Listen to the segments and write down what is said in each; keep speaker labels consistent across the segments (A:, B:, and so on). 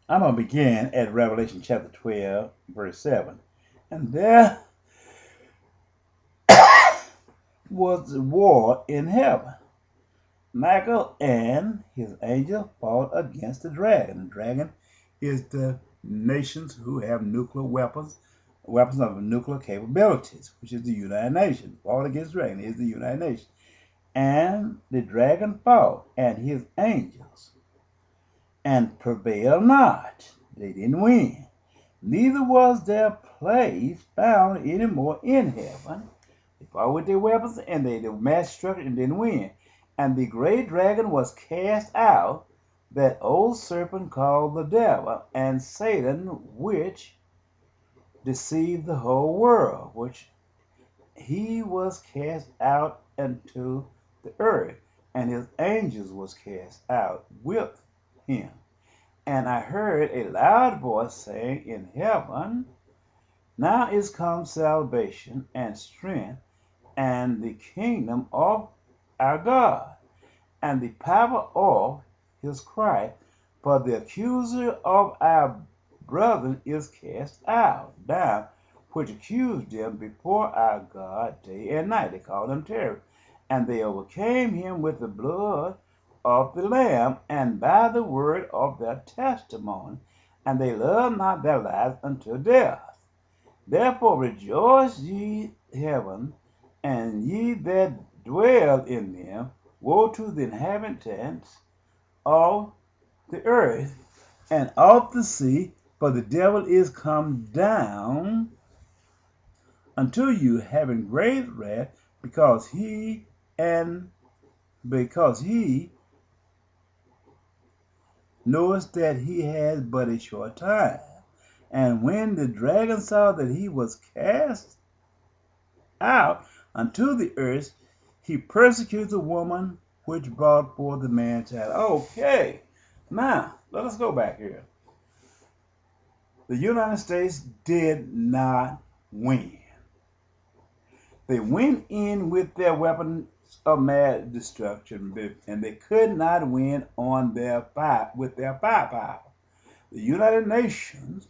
A: I'm going to begin at Revelation chapter 12, verse 7. And there was war in heaven. Michael and his angel fought against the dragon. The dragon is the nations who have nuclear weapons, weapons of nuclear capabilities, which is the United Nations. Fought against the dragon is the United Nations. And the dragon fought, and his angels, and prevailed not. They didn't win. Neither was their place found any more in heaven. They fought with their weapons, and they mass destruction and didn't win. And the great dragon was cast out, that old serpent called the devil and Satan, which deceived the whole world, which he was cast out into the earth, and his angels was cast out with him. And I heard a loud voice saying in heaven, Now is come salvation and strength and the kingdom of our God, and the power of his Christ, for the accuser of our brethren is cast out, down, which accused them before our God day and night. They called him terror. And they overcame him with the blood of the Lamb, and by the word of their testimony, and they loved not their lives unto death. Therefore rejoice ye heaven, and ye that dwell in them. Woe to the inhabitants of the earth and of the sea, for the devil is come down unto you, having great wrath, because he knoweth that he has but a short time. And when the dragon saw that he was cast out unto the earth, he persecuted the woman which brought forth the man child. Okay, now let us go back here. The United States did not win. They went in with their weapons of mass destruction, and they could not win on with their firepower. The United Nations,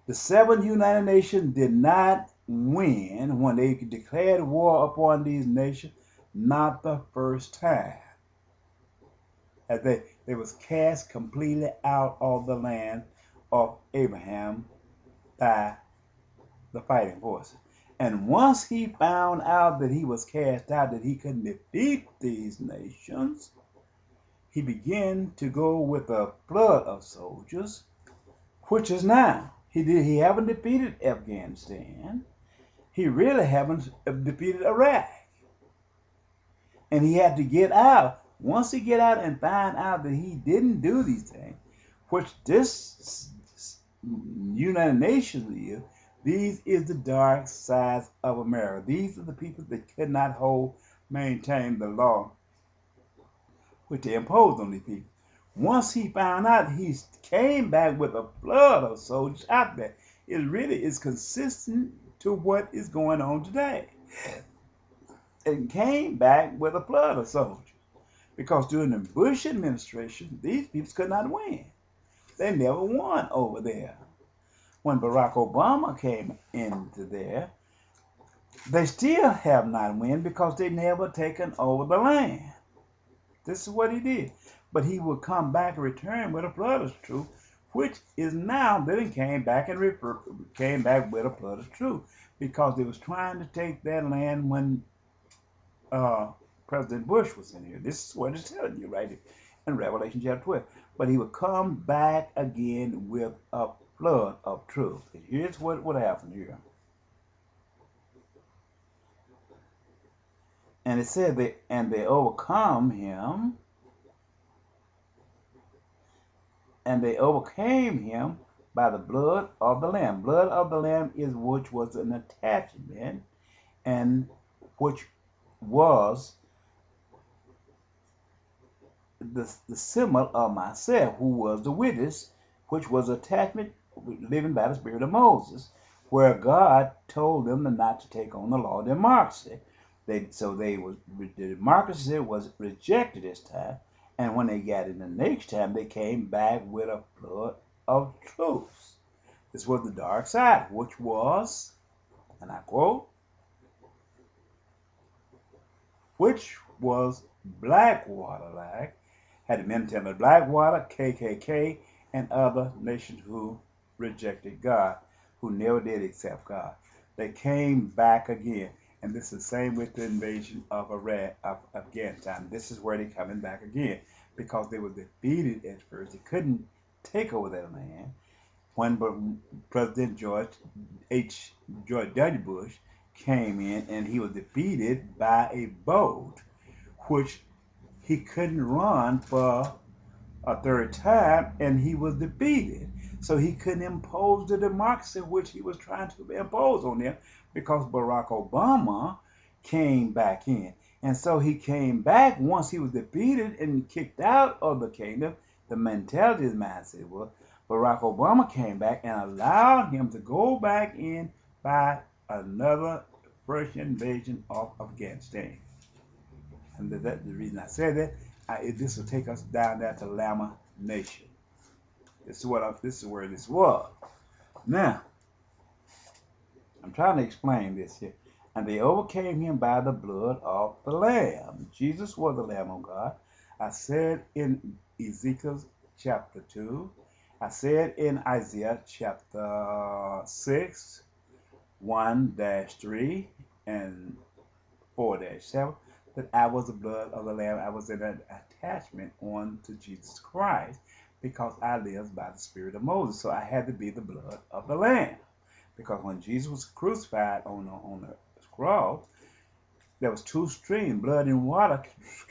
A: the 7 United Nations did not win when they declared war upon these nations, not the first time. As they was cast completely out of the land of Abraham by the fighting forces. And once he found out that he was cast out, that he couldn't defeat these nations, he began to go with a flood of soldiers, which is now. He haven't defeated Afghanistan. He really haven't defeated Iraq. And he had to get out. Once he get out and find out that he didn't do these things, which this United Nations is, these is the dark sides of America. These are the people that could not maintain the law which they imposed on these people. Once he found out, he came back with a flood of soldiers out there. It really is consistent to what is going on today. And came back with a flood of soldiers. Because during the Bush administration, these people could not win. They never won over there. When Barack Obama came into there, they still have not won because they never taken over the land. This is what he did. But he will come back and return with a flood of truth, which is now then came back with a flood of truth, because they was trying to take that land when President Bush was in here. This is what it's telling you right here in Revelation chapter 12. But he will come back again with a flood of truth. And here's what happened here. And it said they overcome him, and they overcame him by the blood of the Lamb. Blood of the Lamb is which was an attachment, and which was the symbol of myself, who was the witness, which was attachment living by the Spirit of Moses, where God told them not to take on the law of democracy. The democracy was rejected this time, And when they got in the next time, they came back with a flood of truth. This was the dark side, which was, and I quote, which was Blackwater, like, had the mentality of Blackwater, KKK, and other nations who rejected God, who never did accept God. They came back again. And this is the same with the invasion of Iraq, of Afghanistan. This is where they're coming back again because they were defeated at first. They couldn't take over that land. When President George W. Bush came in and he was defeated by a vote, which he couldn't run for a third time, and he was defeated. So he couldn't impose the democracy which he was trying to impose on them because Barack Obama came back in. And so he came back once he was defeated and kicked out of the kingdom. The mentality, the mindset was Barack Obama came back and allowed him to go back in by another fresh invasion of Afghanistan. And the reason I said that, this will take us down there to Lama Nation. This is where this was. Now, I'm trying to explain this here. And they overcame him by the blood of the Lamb. Jesus was the Lamb of God. I said in Ezekiel chapter 2. I said in Isaiah chapter 6, 1-3 and 4-7, that I was the blood of the Lamb. I was in an attachment on to Jesus Christ because I lived by the Spirit of Moses. So I had to be the blood of the Lamb. Because when Jesus was crucified on the cross, there was two streams, blood and water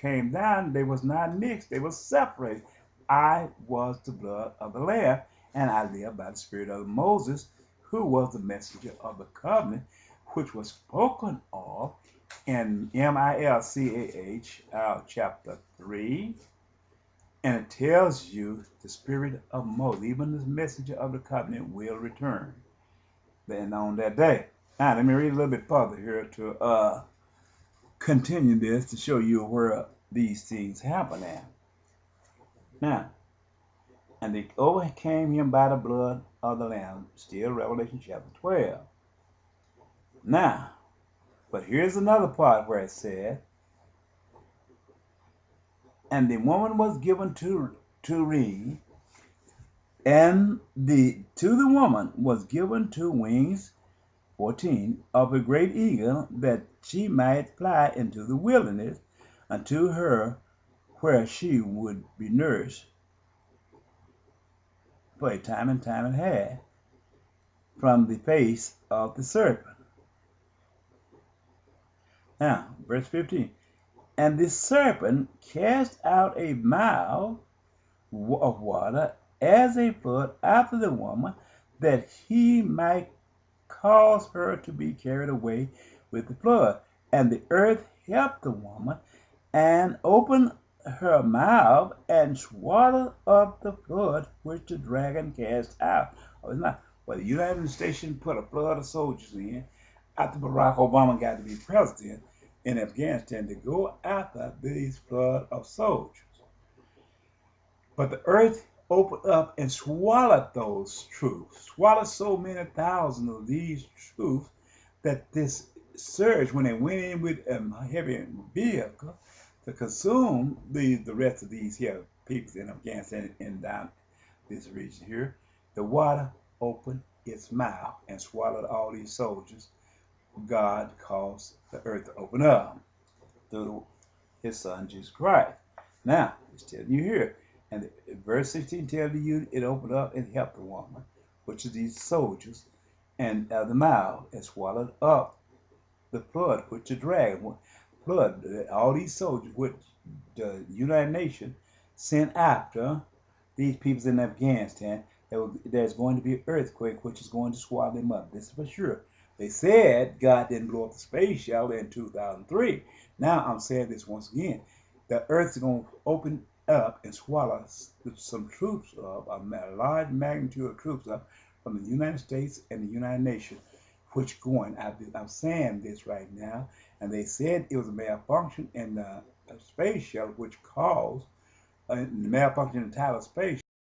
A: came down. They was not mixed. They were separated. I was the blood of the Lamb, and I lived by the Spirit of Moses, who was the messenger of the covenant, which was spoken of in Milcah chapter 3. And it tells you the Spirit of Moses, even the messenger of the covenant, will return then on that day. Now, let me read a little bit further here to continue this to show you where these things happen at. Now, and they overcame him by the blood of the Lamb, still Revelation chapter 12. Now, but here's another part where it said, and the woman was given to read, and to the woman was given 2 wings, 14, of a great eagle, that she might fly into the wilderness unto her where she would be nourished for a time and a half from the face of the serpent. Now, verse 15. And the serpent cast out a mouth of water as a flood after the woman, that he might cause her to be carried away with the flood. And the earth helped the woman, and opened her mouth, and swallowed up the flood which the dragon cast out. Oh, it's not. Well, the United States put a flood of soldiers in after Barack Obama got to be president in Afghanistan to go after these flood of soldiers. But the earth opened up and swallowed those troops, swallowed so many thousands of these troops that this surge, when they went in with a heavy vehicle to consume the rest of these here people in Afghanistan and down this region here, the water opened its mouth and swallowed all these soldiers. God caused the earth to open up through his son Jesus Christ. Now, it's telling you here, and verse 16 tells you it opened up and helped the woman, which is these soldiers, and the mouth, and swallowed up the flood, which the dragon, flood, all these soldiers, which the United Nations sent after these people in Afghanistan. There's going to be an earthquake, which is going to swallow them up. This is for sure. They said God didn't blow up the space shuttle in 2003. Now I'm saying this once again. The earth is going to open up and swallow some troops up, a large magnitude of troops up from the United States and the United Nations, which going, I'm saying this right now, and they said it was a malfunction in the space shuttle, which caused malfunction in tidal space,